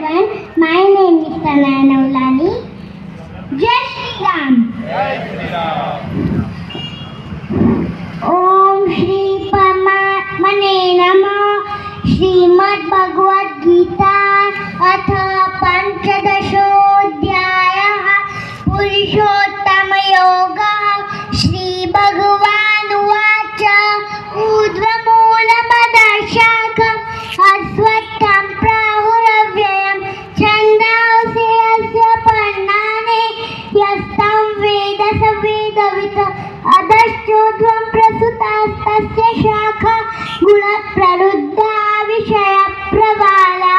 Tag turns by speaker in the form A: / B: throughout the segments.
A: everyone, my name is Tana Naulani. Jai Shri Ram.
B: Jai Shri Ram.
A: Om Shri Paramatmane Namo. Srimad Bhagavad Gita Atha Panchadashodhyayah Purushottama Yoga. Shri Bhagavan Uvacha Urdhvamoolamadarshakham Asvattham Prahuravyayam Chandausi Asya Parnane Yastam Veda Savedavita Adashchodhvam Prasutastasya Shakha Guna Praruddha Vishaya Pravala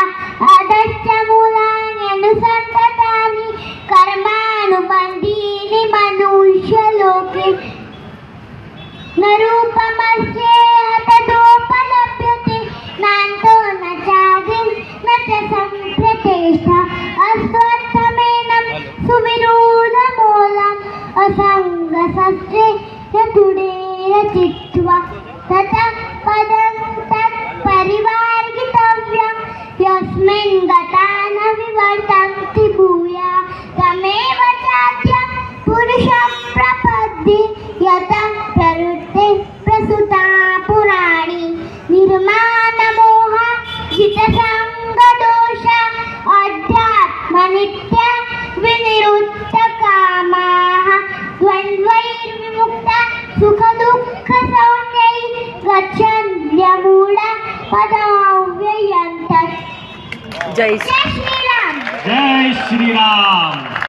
A: Adashya Mulani Anusantatani Karmanubandhini Manushya Loke Narupamasya Tadopalabhyate Nanto Nachadim Nachasampratesha Asvatthamenam Suvirudamolam Asangasastre Yatudera Chitva Tata Padam Tat Parivargitavyam Yasmin Gatana Vivartanti Bhuya Tameva Chatyam Purusham Prapaddi Yatam Prarutte Prasuta Purani Nirmana Moha Jita Sanga Dosha Adhyatma Nitya Vinirutta Kamaha Dvandvair Vimukta Sukha Dukkha Saunyai Gachandhyamula Padavyayantat.
C: Jai
A: Shri Ram.
B: Jai Shri Ram.